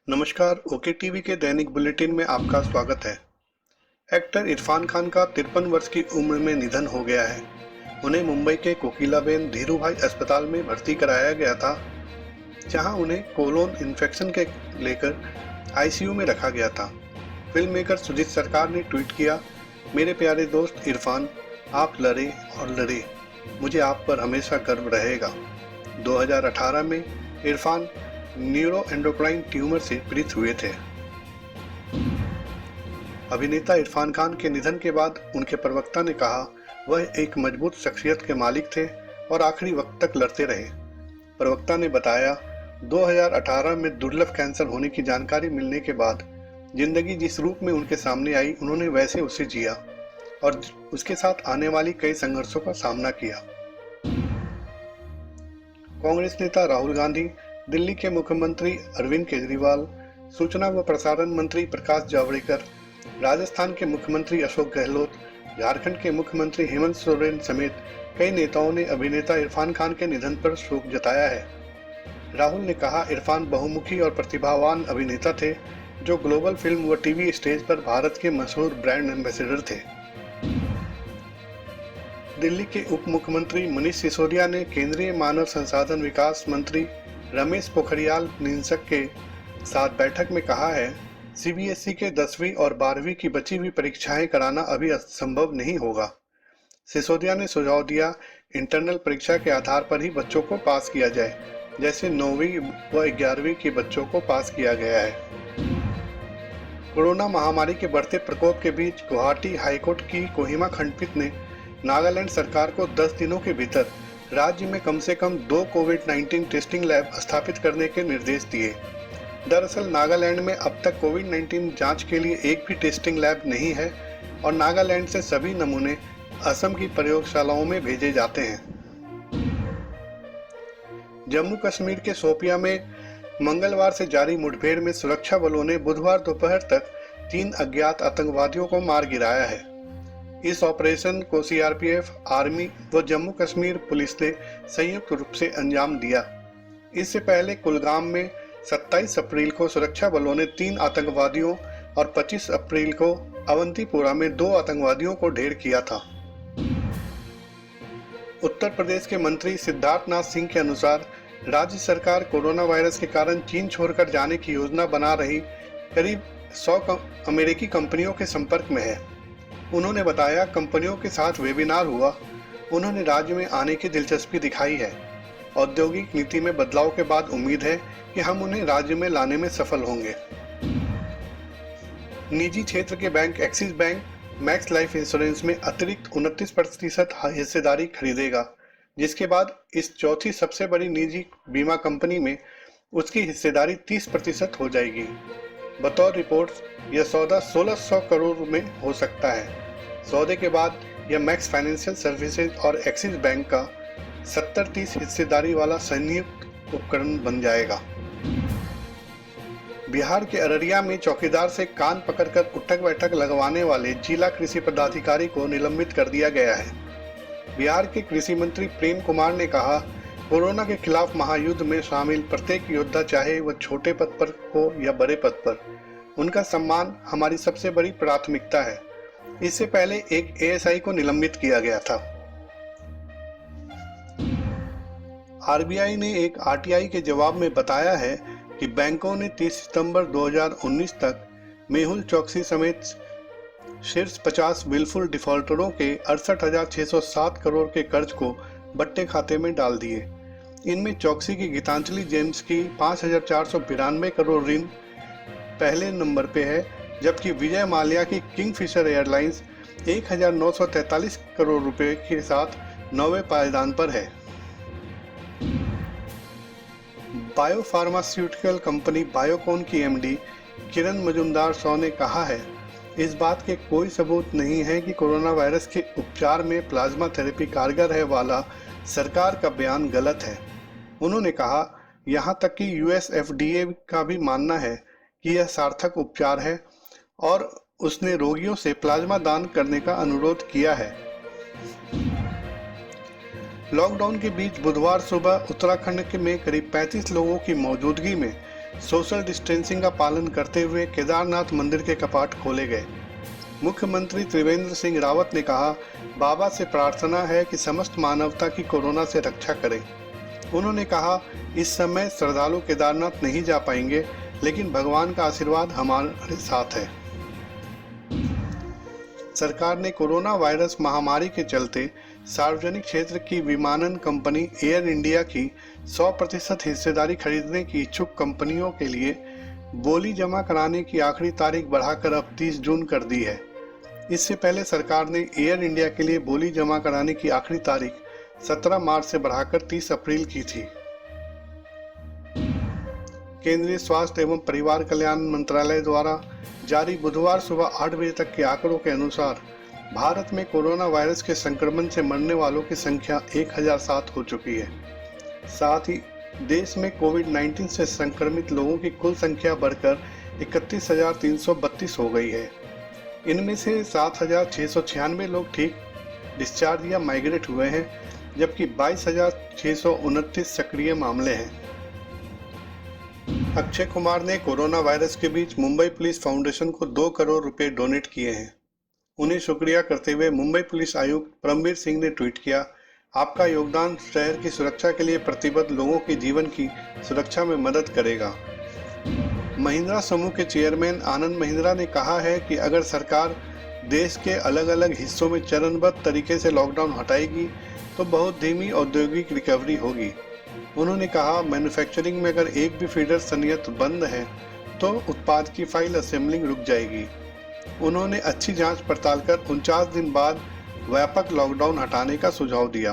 नमस्कार। Okay TV के दैनिक bulletin में आपका स्वागत है। एक्टर इरफान खान का 53 वर्ष की उम्र में निधन हो गया है। उन्हें मुंबई के कोकिलाबेन धीरूभाई अस्पताल में भर्ती कराया गया था, जहां उन्हें कोलोन इन्फेक्शन के लेकर आईसीयू में रखा गया था। फिल्म मेकर सुजीत सरकार ने ट्वीट किया, मेरे प्यारे दोस्त इरफान, आप लड़े और लड़े, मुझे आप पर हमेशा गर्व रहेगा। 2018 में इरफान न्यूरो एंडोक्राइन ट्यूमर से पीड़ित हुए थे। अभिनेता इरफान खान के निधन के बाद उनके प्रवक्ता ने कहा, वह एक मजबूत शख्सियत के मालिक थे और आखिरी वक्त तक लड़ते रहे। प्रवक्ता ने बताया, 2018 में दुर्लभ कैंसर होने की जानकारी मिलने के बाद जिंदगी जिस रूप में उनके सामने आई, उन्होंने वैसे उसे जिया और उसके साथ आने वाली कई संघर्षों का सामना किया। कांग्रेस नेता राहुल गांधी, दिल्ली के मुख्यमंत्री अरविंद केजरीवाल, सूचना व प्रसारण मंत्री प्रकाश जावड़ेकर, राजस्थान के मुख्यमंत्री अशोक गहलोत, झारखंड के मुख्यमंत्री हेमंत सोरेन समेत कई नेताओं ने अभिनेता इरफान खान के निधन पर शोक जताया है। राहुल ने कहा, इरफान बहुमुखी और प्रतिभावान अभिनेता थे जो ग्लोबल फिल्म व टीवी स्टेज पर भारत के मशहूर ब्रांड एम्बेसडर थे। दिल्ली के उप मुख्यमंत्री मनीष सिसोदिया ने केंद्रीय मानव संसाधन विकास मंत्री रमेश पोखरियाल निशंक के साथ बैठक में कहा है, सीबीएसई के 10वीं और 12वीं की बची हुई परीक्षाएं कराना अभी संभव नहीं होगा। सिसोदिया ने सुझाव दिया, इंटरनल परीक्षा के आधार पर ही बच्चों को पास किया जाए, जैसे 9वीं व 11वीं के बच्चों को पास किया गया है। कोरोना महामारी के बढ़ते प्रकोप के बीच गुवाहाटी हाईकोर्ट की कोहिमा खंडपीठ ने नागालैंड सरकार को 10 दिनों के भीतर राज्य में कम से कम 2 कोविड-19 टेस्टिंग लैब स्थापित करने के निर्देश दिए। दरअसल नागालैंड में अब तक कोविड-19 जांच के लिए एक भी टेस्टिंग लैब नहीं है और नागालैंड से सभी नमूने असम की प्रयोगशालाओं में भेजे जाते हैं। जम्मू कश्मीर के शोपियां में मंगलवार से जारी मुठभेड़ में सुरक्षा बलों ने बुधवार दोपहर तक 3 अज्ञात आतंकवादियों को मार गिराया है। इस ऑपरेशन को सीआरपीएफ, आर्मी व जम्मू कश्मीर पुलिस ने संयुक्त रूप से अंजाम दिया। इससे पहले कुलगाम में 27 अप्रैल को सुरक्षा बलों ने 3 आतंकवादियों और 25 अप्रैल को अवंतीपुरा में 2 आतंकवादियों को ढेर किया था। उत्तर प्रदेश के मंत्री सिद्धार्थनाथ सिंह के अनुसार राज्य सरकार कोरोना वायरस के कारण चीन छोड़कर जाने की योजना बना रही करीब 100 अमेरिकी कंपनियों के संपर्क में है। उन्होंने बताया, कंपनियों के साथ वेबिनार हुआ, उन्होंने राज्य में आने की दिलचस्पी दिखाई है। औद्योगिक नीति में बदलाव के बाद उम्मीद है कि हम उन्हें राज्य में लाने में सफल होंगे। निजी क्षेत्र के bank axis bank max life insurance में अतिरिक्त 29% हिस्सेदारी खरीदेगा, जिसके बाद इस चौथी सबसे बड़ी निजी बीमा कंपनी में उसकी हिस्सेदारी 30% हो जाएगी। बतौर रिपोर्ट्स यह सौदा 1600 करोड़ में हो सकता है। सौदे के बाद यह मैक्स फाइनेंशियल सर्विसेज और एक्सिस बैंक का 70-30 हिस्सेदारी वाला संयुक्त उपकरण बन जाएगा। बिहार के अररिया में चौकीदार से कान पकड़कर उठक बैठक लगवाने वाले जिला कृषि पदाधिकारी को निलंबित कर दिया गया है। बिहार के कृषि मंत्री प्रेम कुमार ने कहा, कोरोना के खिलाफ महायुद्ध में शामिल प्रत्येक योद्धा, चाहे वह छोटे पद पर हो या बड़े पद पर, उनका सम्मान हमारी सबसे बड़ी प्राथमिकता है। इससे पहले एक एएसआई को निलंबित किया गया था। आरबीआई ने एक आरटीआई के जवाब में बताया है कि बैंकों ने 30 सितंबर 2019 तक मेहुल चोकसी समेत शीर्ष 50 विलफुल डिफॉल्टरों के 68,607 करोड़ के कर्ज को बट्टे खाते में डाल दिए। इनमें चौकसी की गीतांजलि जेम्स की 5,492 करोड़ ऋण पहले नंबर पे है, जबकि विजय माल्या की किंगफिशर एयरलाइंस 1,943 करोड़ रुपए के साथ 9वें पायदान पर है। बायोफार्मास्यूटिकल कंपनी बायोकॉन की एमडी किरण मजुमदार-शॉ ने कहा है, इस बात के कोई सबूत नहीं है कि कोरोना वायरस के उपचार में प्लाज्मा थेरेपी कारगर है वाला सरकार का बयान गलत है। उन्होंने कहा, यहाँ तक कि यूएस एफडीए का भी मानना है कि यह सार्थक उपचार है और उसने रोगियों से प्लाज्मा दान करने का अनुरोध किया है। लॉकडाउन के बीच बुधवार सुबह उत्तराखंड में करीब 35 लोगों की मौजूदगी में सोशल डिस्टेंसिंग का पालन करते हुए केदारनाथ मंदिर के कपाट खोले गए। मुख्यमंत्री त्रिवेंद्र सिंह रावत ने कहा, बाबा से प्रार्थना है कि समस्त मानवता की कोरोना से रक्षा करें। उन्होंने कहा, इस समय श्रद्धालु केदारनाथ नहीं जा पाएंगे, लेकिन भगवान का आशीर्वाद हमारे साथ है। सरकार ने कोरोना वायरस महामारी के चलते सार्वजनिक क्षेत्र की विमानन कंपनी एयर इंडिया की 100% हिस्सेदारी खरीदने की इच्छुक कंपनियों के लिए बोली जमा कराने की आखिरी तारीख बढ़ाकर अब 30 जून कर दी है। इससे पहले सरकार ने एयर इंडिया के लिए बोली जमा कराने की आखिरी तारीख 17 मार्च से बढ़ाकर 30 अप्रैल की थी। केंद्रीय स्वास्थ्य एवं परिवार कल्याण मंत्रालय द्वारा जारी बुधवार सुबह 8 बजे तक के आंकड़ों के अनुसार भारत में कोरोना वायरस के संक्रमण से मरने वालों की संख्या 1007 हो चुकी है। साथ ही देश में कोविड-19 से संक्रमित लोगों की कुल संख्या बढ़कर 31,332 हो गई है। इनमें से 7,696 लोग ठीक डिस्चार्ज या माइग्रेट हुए हैं, जबकि 22,629 सक्रिय मामले हैं। अक्षय कुमार ने कोरोना वायरस के बीच मुंबई पुलिस फाउंडेशन को 2 करोड़ रुपए डोनेट किए हैं। उन्हें शुक्रिया करते हुए मुंबई पुलिस आयुक्त परमवीर सिंह ने ट्वीट किया, आपका योगदान शहर की सुरक्षा के लिए प्रतिबद्ध लोगों के जीवन की सुरक्षा में मदद करेगा। महिंद्रा समूह के चेयरमैन आनंद महिंद्रा ने कहा है कि अगर सरकार देश के अलग अलग हिस्सों में चरणबद्ध तरीके से लॉकडाउन हटाएगी तो बहुत धीमी औद्योगिक रिकवरी होगी। उन्होंने कहा, मैन्युफैक्चरिंग में अगर एक भी फीडर संयंत्र बंद है तो उत्पाद की फाइल असेंबलिंग रुक जाएगी। उन्होंने अच्छी जांच पड़ताल कर 49 दिन बाद व्यापक लॉकडाउन हटाने का सुझाव दिया।